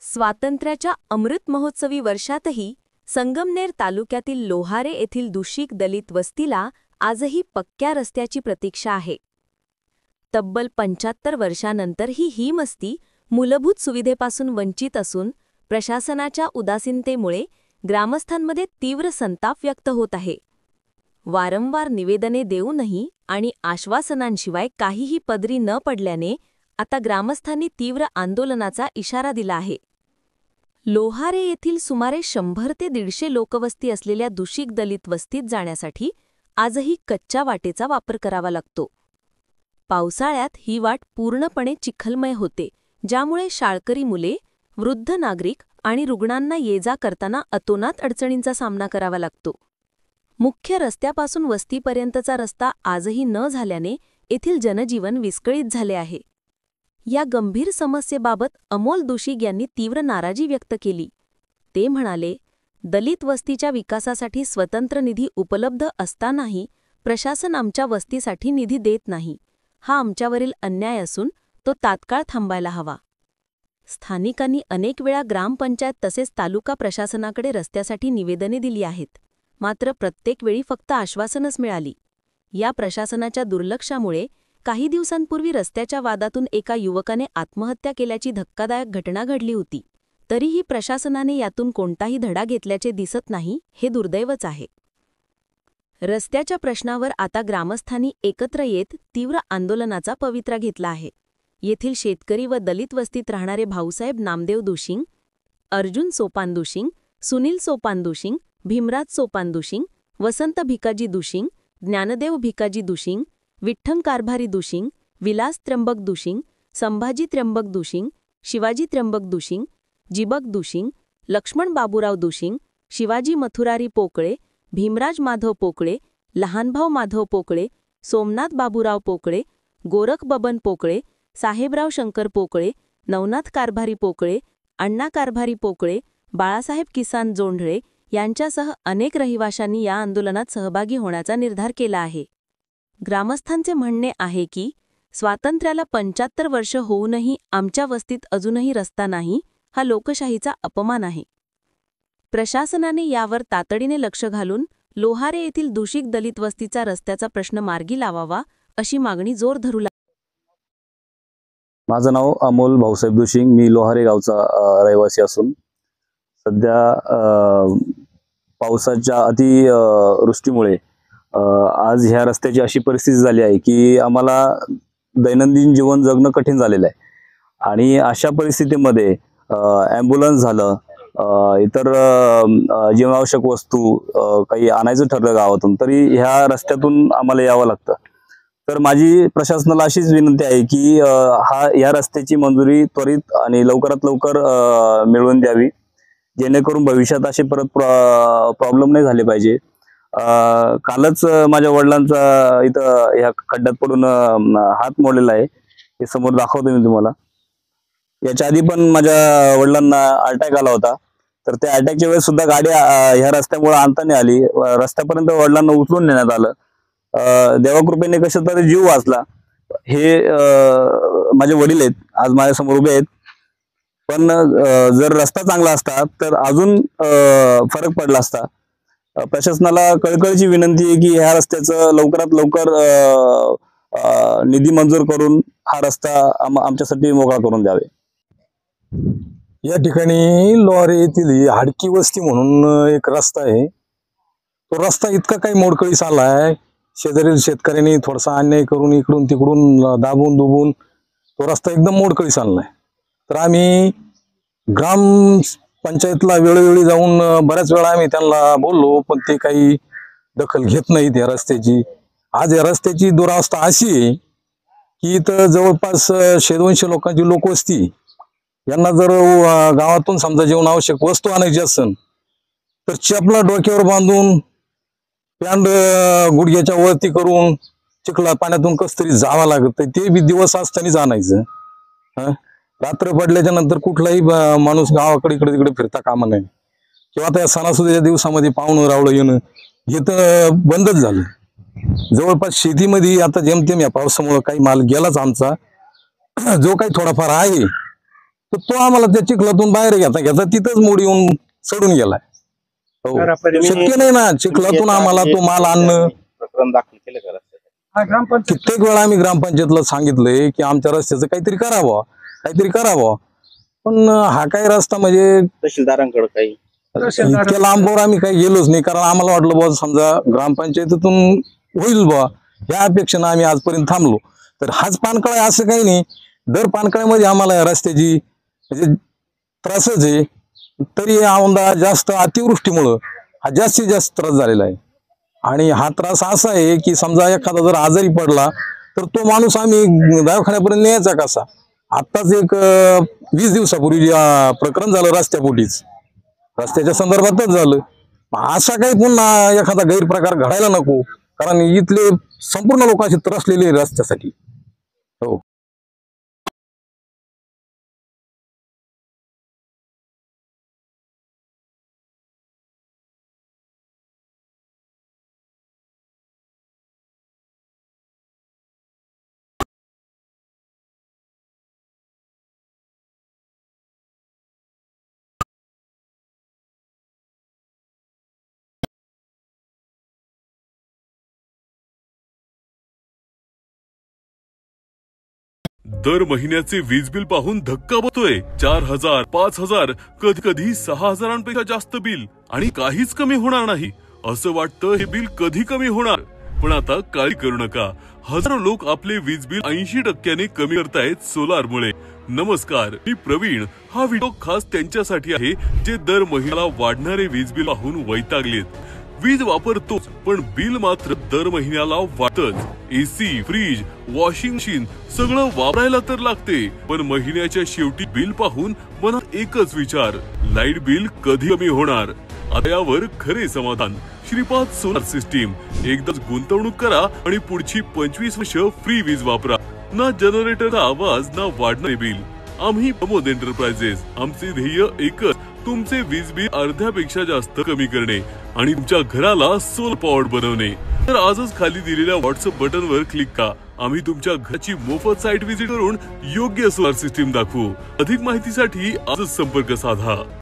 स्वातंत्र्याच्या अमृत महोत्सवी वर्षातही संगमनेर तालुक्यातील लोहारे येथील दूषिक दलित वस्तीला आजही पक्क्या रस्त्याची प्रतीक्षा आहे। तब्बल 75 वर्षांनंतरही ही वस्ती मूलभूत सुविधेपासून वंचित असून प्रशासनाच्या उदासीनतेमुळे ग्रामस्थांमध्ये तीव्र संताप व्यक्त होत आहे। वारंवार निवेदने देऊनही आणि आश्वासनांशिवाय काहीही पदरी न पडल्याने आता ग्रामस्थांनी तीव्र आंदोलनाचा इशारा दिला आहे। लोहारे येथील सुमारे 100 ते 150 लोकवस्ती असलेल्या दूषिक दलित वस्तीत जाण्यासाठी आजही कच्च्या वाटेचा वापर करावा लागतो। पावसाळ्यात ही वाट पूर्णपणे चिखलमय होते, ज्यामुळे शाळकरी मुले, वृद्ध नागरिक आणि रुग्णांना ये-जा करताना अतोनात अडचणींचा सामना करावा लागतो। मुख्य रस्त्यापासून वस्तीपर्यंतचा रस्ता आजही न झाल्याने येथील जनजीवन विस्कळीत झाले आहे। या गंभीर समस्येबाबत अमोल दुशिग यांनी तीव्र नाराजी व्यक्त केली। ते म्हणाले, दलित वस्तीच्या विकासासाठी स्वतंत्र निधी उपलब्ध असतानाही प्रशासन आमच्या वस्तीसाठी निधी देत नाही। हा आमच्यावरील अन्याय असून तो तात्काळ थांबायला हवा। स्थानिकांनी अनेक वेळा ग्रामपंचायत तसेच तालुका प्रशासनाकडे रस्त्यासाठी निवेदने दिली आहेत, मात्र प्रत्येक वेळी फक्त आश्वासनच मिळाली। या प्रशासनाच्या दुर्लक्षामुळे काही दिवसांपूर्वी रस्त्याच्या वादातून एका युवकाने आत्महत्या केल्याची धक्कादायक घटना घडली होती। तरीही प्रशासनाने यातून कोणताही धडा घेतल्याचे दिसत नाही, हे दुर्दैवच आहे। रस्त्याच्या प्रश्नावर आता ग्रामस्थांनी एकत्र येत तीव्र आंदोलनाचा पवित्रा घेतला आहे। येथील शेतकरी व दलित वस्तीत राहणारे भाऊसाहेब नामदेव दुशिंग, अर्जुन सोपान दुशिंग, सुनील सोपान दुशिंग, भीमराज सोपान दुशिंग, वसंत भिकाजी दुशिंग, ज्ञानदेव भिकाजी दुशिंग, विठ्ठल कारभारी दुशिंग, विलास त्र्यंबक दुशिंग, संभाजी त्र्यंबक दुशिंग, शिवाजी त्र्यंबक दुशिंग, जिबक दुशिंग, लक्ष्मण बाबूराव दुशिंग, शिवाजी मथुरारी पोकळे, भीमराज माधव पोकळे, लहानभाऊ माधव पोकळे, सोमनाथ बाबूराव पोकळे, गोरख बबन पोकळे, साहेबराव शंकर पोकळे, नवनाथ कारभारी पोकळे, अण्णा कारभारी पोकळे, बाळासाहेब किसान जोंधळे यांच्यासह अनेक रहिवाशांनी या आंदोलनात सहभागी होण्याचा निर्धार केला आहे। ग्रामस्थांचे म्हणणे आहे की स्वातंत्र्याला 75 वर्ष होऊनही आमच्या वस्तीत अजूनही रस्ता नाही, हा लोकशाहीचा अपमान आहे। प्रशासनाने यावर तातडीने लक्ष घालून लोहारे येथील दूषिक दलित वस्तीचा रस्त्याचा प्रश्न मार्गी लावावा, अशी मागणी जोर धरू लागली। माझं नाव अमोल भाऊसाहेब दुशिंग, मी लोहारे गावचा रहिवासी असून सध्या पावसाच्या अतिवृष्टीमुळे आज ह्या रस्त्याची अशी परिस्थिती झाली आहे की आम्हाला दैनंदिन जीवन जगणं कठीण झालेलं आहे। आणि अशा परिस्थितीमध्ये ॲम्ब्युलन्स झालं, इतर जीवनावश्यक वस्तू काही आणायचं ठरलं गावातून, तरी ह्या रस्त्यातून आम्हाला यावं लागतं। तर माझी प्रशासनाला अशीच विनंती आहे की या रस्त्याची मंजुरी त्वरित आणि लवकरात लवकर मिळवून द्यावी, जेणेकरून भविष्यात असे परत प्रॉब्लेम नाही झाले पाहिजे। कालच माझ्या वडिलांचा इथं ह्या खड्ड्यात पडून हात मोडलेला आहे, हे समोर दाखवतो मी तुम्हाला। याच्या आधी पण माझ्या वडिलांना अटॅक आला होता, तर त्या अटॅकच्या वेळेस सुद्धा गाडी ह्या रस्त्यामुळे आणता नाही आली, रस्त्यापर्यंत वडिलांना उचलून नेण्यात आलं। देवाकृपेने कसं तरी जीव वाचला। हे माझे वडील आहेत, आज माझ्यासमोर उभे आहेत, पण जर रस्ता चांगला असता तर अजून फरक पडला असता। प्रशासनाला कळकळीची विनंती आहे की ह्या रस्त्याचं लवकरात लवकर निधी मंजूर करून हा रस्ता आमच्यासाठी मोकळा करून द्यावे। या ठिकाणी लोहारे येथील हाडकी वस्ती म्हणून एक रस्ता आहे, तो रस्ता इतका काही मोडकळीस आलाय, शेजारील शेतकऱ्यांनी थोडासा अन्याय करून इकडून तिकडून दाबून दुबून तो रस्ता एकदम मोडकळीस आणलाय। तर आम्ही ग्राम पंचायतला वेळोवेळी जाऊन बऱ्याच वेळा आम्ही त्यांना बोललो, पण ते काही दखल घेत नाहीत या रस्त्याची। आज या रस्त्याची दुरावस्था अशी आहे की इथं जवळपास 100-200 लोकांची लोकवस्ती, यांना जर गावातून समजा जीवनावश्यक वस्तू आणायची असेल तर चपला डोक्यावर बांधून पॅन्ट गुडघ्याच्या वरती करून चिखला पाण्यातून कस तरी जावं लागत, ते बी दिवस असतानाच आणायचं। रात्र पडल्याच्या नंतर कुठलाही माणूस गावाकडे इकडे तिकडे फिरता कामा नये, किंवा त्या सणासुदीच्या दिवसामध्ये पाहुणं रावळं येणं हे तर बंदच झालं। जवळपास शेतीमध्ये आता जेमतेम या पावसामुळे काही माल गेलाच आमचा, जो काही थोडाफार आहे तर तो आम्हाला त्या चिखलातून बाहेर घेता तिथंच मोड येऊन चढून गेलाय. हो, शक्य नाही ना चिखलातून आम्हाला तो माल आणणं. प्रकरण दाखल केलं का रस्त्यासाठी? कित्येक वेळा आम्ही ग्रामपंचायतला सांगितलंय की आमच्या रस्त्याचं काहीतरी करावं, पण हा काय रस्ता म्हणजे तहसीलदारांकडे काही इतक्या लांबवर आम्ही काही गेलोच नाही, कारण आम्हाला वाटलं बुवा समजा ग्रामपंचायतीतून होईल बुवा ह्या अपेक्षेनं आम्ही आजपर्यंत थांबलो. तर हाच पानकळा आहे असं काही नाही, दर पानकळ्यामध्ये आम्हाला या रस्त्याची म्हणजे त्रासच आहे. तरी औंधा जास्त अतिवृष्टीमुळं हा जास्तीत जास्त त्रास झालेला आहे. आणि हा त्रास असा आहे की समजा एखादा जर आजारी पडला तर तो माणूस आम्ही दवाखान्यापर्यंत न्यायचा कसा. आत्ताच एक 20 दिवसापूर्वी प्रकरण झालं रस्त्याच्या संदर्भातच झालं. असा काही पुन्हा एखादा गैरप्रकार घडायला नको, कारण इथले संपूर्ण लोक असे त्रसलेले रस्त्यासाठी. हो. दर महिन्याचे वीज बिल पाहून धक्का बसतोय. 4,000, 5,000, कधी कधी 6,000पेक्षा जास्त बिल आणि काहीच कमी होणार नाही असं वाटतं. हे बिल कधी कमी होणार, पण आता काळजी करू नका. हजारो लोक आपले वीज बिल 80% कमी करतायत सोलारमुळे. नमस्कार, मी प्रवीण. हा व्हिडिओ खास त्यांच्यासाठी आहे जे दर महिन्याला वाढणारे वीज बिल पाहून वैतागलेत. वीज वापरतोच पण बिल मात्र दर महिन्याला वाढतच. एसी, फ्रीज, वॉशिंग मशीन सगळं वापरायला तर लागते, पण महिन्याच्या शेवटी बिल पाहून मनात एकच विचार, लाईट बिल कधी कमी होणार. आता यावर खरे समाधान श्रीपाद सोलार सिस्टीम. एकदाच गुंतवणूक करा आणि पुढची 25 वर्ष फ्री वीज वापरा. ना जनरेटरचा आवाज, ना वाढणारे बिल. आम्ही प्रमोद एंटरप्राइजेस. आमचे ध्येय एकच, तुमचे वीज बिल अर्ध्यापेक्षा जास्त कमी करणे आणि तुमच्या घराला सोलर पॉवर्ड बनवणे. तर आजच खाली दिलेल्या व्हॉट्सअप बटनवर क्लिक करा. आम्ही तुमच्या घराची मोफत साईट व्हिजिट करून योग्य सोलार सिस्टीम दाखवू. अधिक माहितीसाठी आजच संपर्क साधा.